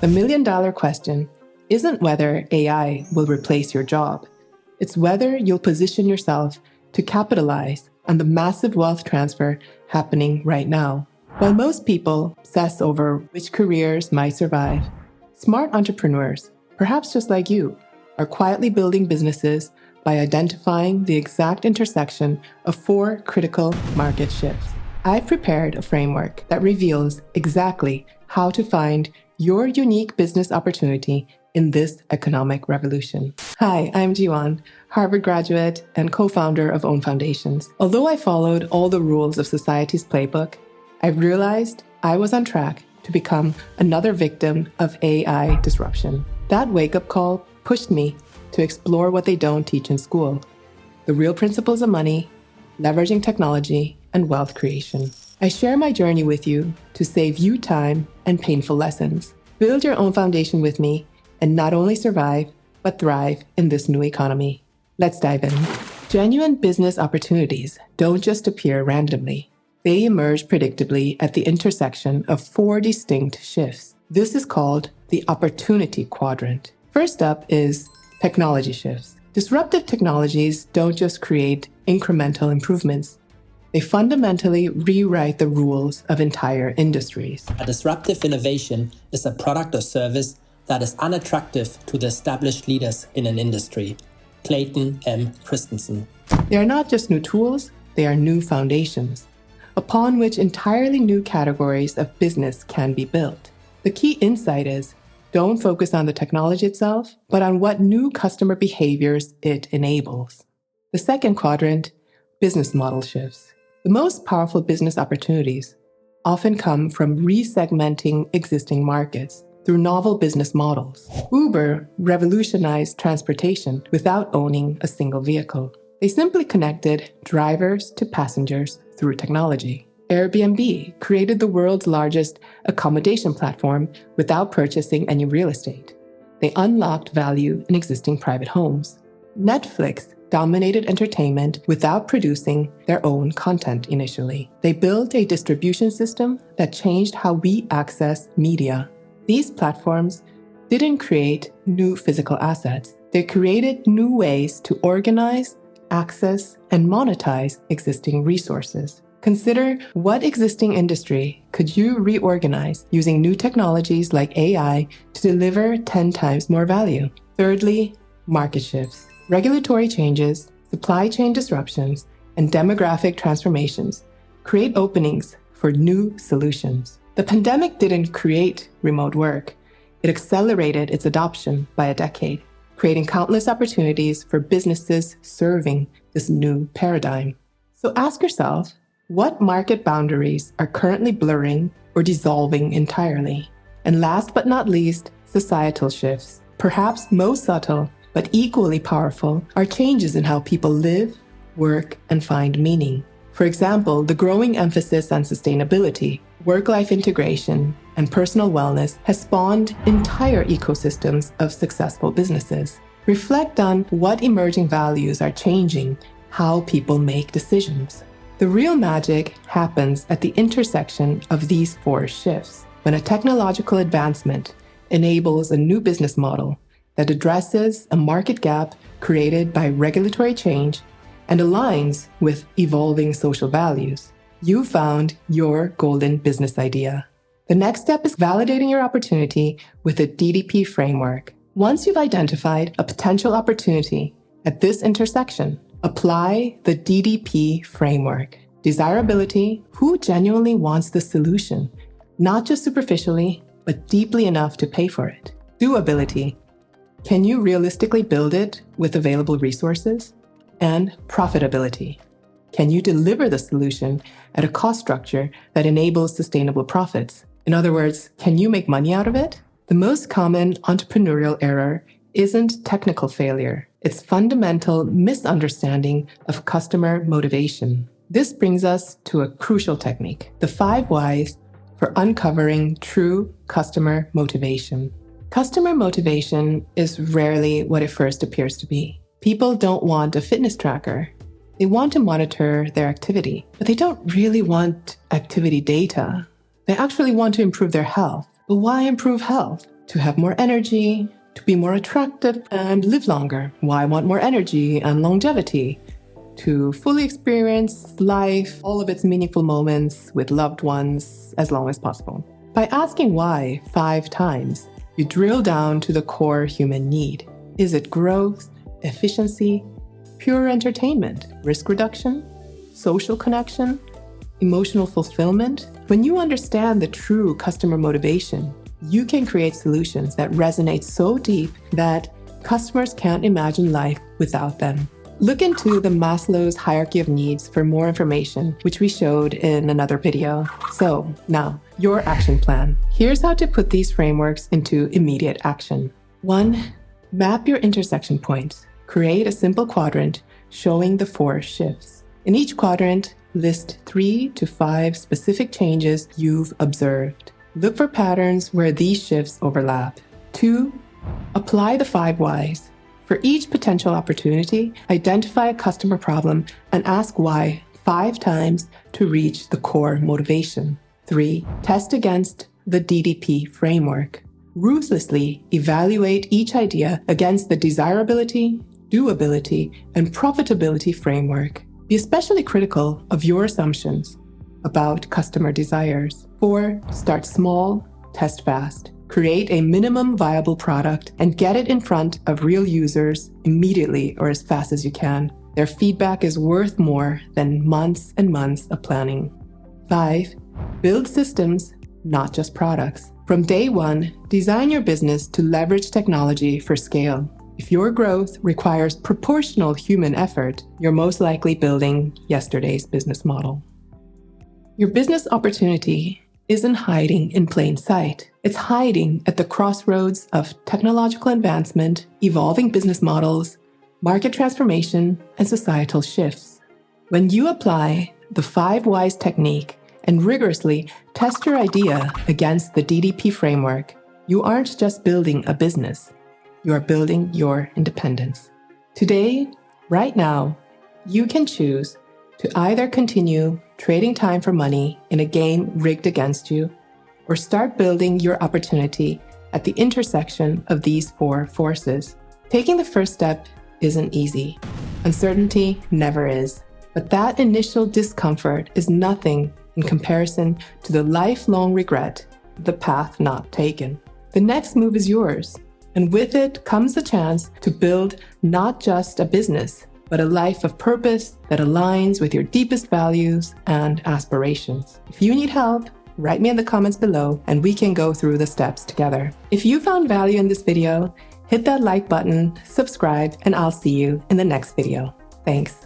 The million-dollar question isn't whether AI will replace your job. It's whether you'll position yourself to capitalize on the massive wealth transfer happening right now. While most people obsess over which careers might survive, smart entrepreneurs, perhaps just like you, are quietly building businesses by identifying the exact intersection of 4 critical market shifts. I've prepared a framework that reveals exactly how to find your unique business opportunity in this economic revolution. Hi, I'm Jiwan, Harvard graduate and co-founder of OwnFoundations. Although I followed all the rules of society's playbook, I realized I was on track to become another victim of AI disruption. That wake-up call pushed me to explore what they don't teach in school: the real principles of money, leveraging technology, and wealth creation. I share my journey with you to save you time and painful lessons. Build your own foundation with me and not only survive, but thrive in this new economy. Let's dive in. Genuine business opportunities don't just appear randomly. They emerge predictably at the intersection of 4 distinct shifts. This is called the Opportunity Quadrant. First up is technology shifts. Disruptive technologies don't just create incremental improvements. They fundamentally rewrite the rules of entire industries. A disruptive innovation is a product or service that is unattractive to the established leaders in an industry. Clayton M. Christensen. They are not just new tools, they are new foundations, upon which entirely new categories of business can be built. The key insight is, don't focus on the technology itself, but on what new customer behaviors it enables. The second quadrant, business model shifts. The most powerful business opportunities often come from resegmenting existing markets through novel business models. Uber revolutionized transportation without owning a single vehicle. They simply connected drivers to passengers through technology. Airbnb created the world's largest accommodation platform without purchasing any real estate. They unlocked value in existing private homes. Netflix dominated entertainment without producing their own content initially. They built a distribution system that changed how we access media. These platforms didn't create new physical assets. They created new ways to organize, access, and monetize existing resources. Consider what existing industry could you reorganize using new technologies like AI to deliver 10 times more value. Thirdly, market shifts. Regulatory changes, supply chain disruptions, and demographic transformations create openings for new solutions. The pandemic didn't create remote work. It accelerated its adoption by a decade, creating countless opportunities for businesses serving this new paradigm. So ask yourself, what market boundaries are currently blurring or dissolving entirely? And last but not least, societal shifts. Perhaps most subtle, but equally powerful, are changes in how people live, work, and find meaning. For example, the growing emphasis on sustainability, work-life integration, and personal wellness has spawned entire ecosystems of successful businesses. Reflect on what emerging values are changing how people make decisions. The real magic happens at the intersection of these 4 shifts, when a technological advancement enables a new business model that addresses a market gap created by regulatory change and aligns with evolving social values. You found your golden business idea. The next step is validating your opportunity with the DDP Framework. Once you've identified a potential opportunity at this intersection, apply the DDP Framework. Desirability: who genuinely wants the solution, not just superficially, but deeply enough to pay for it. Doability: can you realistically build it with available resources? And profitability: can you deliver the solution at a cost structure that enables sustainable profits? In other words, can you make money out of it? The most common entrepreneurial error isn't technical failure. It's fundamental misunderstanding of customer motivation. This brings us to a crucial technique, the 5 whys for uncovering true customer motivation. Customer motivation is rarely what it first appears to be. People don't want a fitness tracker. They want to monitor their activity, but they don't really want activity data. They actually want to improve their health. But why improve health? To have more energy, to be more attractive and live longer. Why want more energy and longevity? To fully experience life, all of its meaningful moments with loved ones as long as possible. By asking why 5 times, you drill down to the core human need. Is it growth, efficiency, pure entertainment, risk reduction, social connection, emotional fulfillment? When you understand the true customer motivation, you can create solutions that resonate so deep that customers can't imagine life without them. Look into the Maslow's hierarchy of needs for more information, which we showed in another video. So now, your action plan. Here's how to put these frameworks into immediate action. 1. Map your intersection points. Create a simple quadrant showing the 4 shifts. In each quadrant, list 3 to 5 specific changes you've observed. Look for patterns where these shifts overlap. 2. Apply the 5 whys. For each potential opportunity, identify a customer problem and ask why 5 times to reach the core motivation. 3. Test against the DDP Framework. Ruthlessly evaluate each idea against the desirability, doability, and profitability framework. Be especially critical of your assumptions about customer desires. 4. Start small, test fast. Create a minimum viable product and get it in front of real users immediately or as fast as you can. Their feedback is worth more than months and months of planning. 5. Build systems, not just products. From day one, design your business to leverage technology for scale. If your growth requires proportional human effort, you're most likely building yesterday's business model. Your business opportunity isn't hiding in plain sight. It's hiding at the crossroads of technological advancement, evolving business models, market transformation, and societal shifts. When you apply the 5 whys technique and rigorously test your idea against the DDP framework, you aren't just building a business, you are building your independence. Today, right now, you can choose to either continue trading time for money in a game rigged against you, or start building your opportunity at the intersection of these 4 forces. Taking the first step isn't easy. Uncertainty never is. But that initial discomfort is nothing in comparison to the lifelong regret of the path not taken. The next move is yours, and with it comes the chance to build not just a business, but a life of purpose that aligns with your deepest values and aspirations. If you need help, write me in the comments below and we can go through the steps together. If you found value in this video, hit that like button, subscribe, and I'll see you in the next video. Thanks.